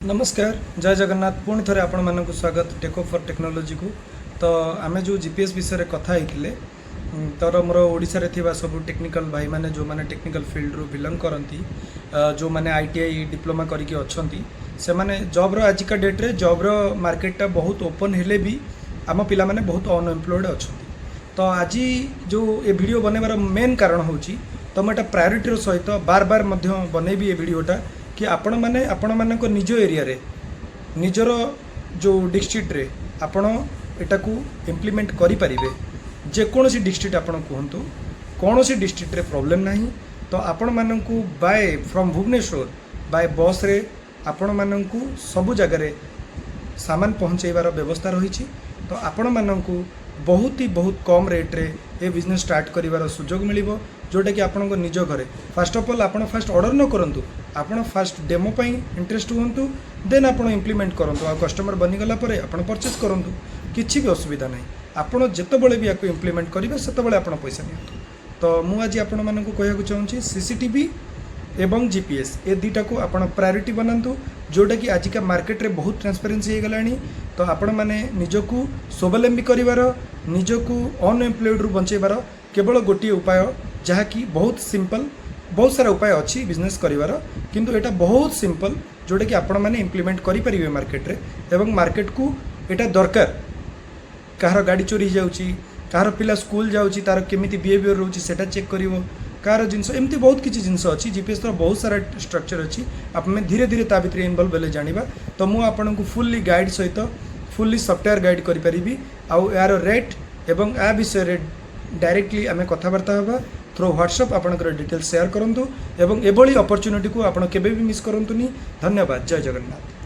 नमस्कार जय जगन्नाथ पुणी थे आपण मानक स्वागत टेक फॉर टेक्नोलोजी को। तो आम जो जीपीएस विषय कथा होते तर मोर ओडिशा रे सब टेक्निकल भाई माने जो माने टेक्निकल फील्ड रू बिलोंग करती जो माने आईटीआई डिप्लोमा करके अच्छी से माने जॉब रो आजिका डेट रे जॉब रो मार्केटा बहुत ओपन हेले भी आम पिला माने बहुत अनएम्प्लॉयड अच्छा। तो आज जो ये वीडियो बनवार मेन कारण होची तो मैं प्रायोरिटी सहित बार बार बनैबी ये वीडियोटा कि आपण माने आपण मानक निज एरिया रे निजर जो डिस्ट्रिक्ट रे आपण एटा को इम्प्लीमेंट करि परिबे। जेकोसी डिस्ट्रिक्ट आपण कहतु कौन सी डिस्ट्रिक्ट रे प्रॉब्लम नहीं तो आपण मानकु बाय फ्रॉम भुवनेश्वर बाय बस रे आपण मानकु सबु जगह रे सामान पहुँचेबार व्यवस्था रही। तो आपण मानकु बहुत कम रेट रे ये बिजनेस स्टार्ट करिवार सुजोग मिलिबो जोटा कि आपण निज घरे फास्ट ऑफ ऑल आपण फास्ट ऑर्डर न करंतु आपण फास्ट डेमो पई इंटरेस्ट हुंतु देन आपण इम्प्लीमेंट करंतु आ कस्टमर बनी गला परे आपण परचेज करंतु किछि भी असुविधा नहीं। आपण जेतेबेले भी याको इम्प्लीमेंट करिवे सेतेबेले आपण पैसा नियंतु। तो मु आज आपण मानकु कहयाकु चाहूछि सीसीटीवी एवं जीपीएस ए दुटा को आपण प्रायोरिटी बनातु जोटा कि आजिका मार्केट रे बहुत ट्रांसपेरेंसी हो गलानी। तो आपण माने निजकु स्वावलंबी करिवार निजकु अनएम्प्लॉयड रु बंचेबार केवल गोटे उपाय जहाँकि बहुत सिंपल बहुत सारा उपाय अच्छी बिजनेस करिवार किंतु एटा बहुत सिंपल जोटा कि आपण माने इम्प्लीमेंट करि परिबे मार्केट रे एवं मार्केट को एटा दरकार। कहार गाड़ी चोरी जाउची कहार पिला स्कूल जाउची तार केमिति बिहेवियर रहउची सेटा चेक करिवो कार जिनस एमती बहुत किसी जिनस अच्छी जीपीएस तो बहुत सारा स्ट्रक्चर अच्छी आमे धीरे धीरे ता भितर इनवॉल्व बेले जानिबा। तो मु आपन को फुल्ली गाइड सहित फुल्ली सॉफ्टवेयर गाइड करि परिबी आउ यार रेट एवं आ विषय रे डायरेक्टली आमे कथाबार्ता हबा थ्रू व्हाट्सएप आपनकर डिटेल शेयर करंतु एवं एभली अपॉर्चुनिटी को आपण केबे भी मिस करंतुनी। धन्यवाद जय जगन्नाथ।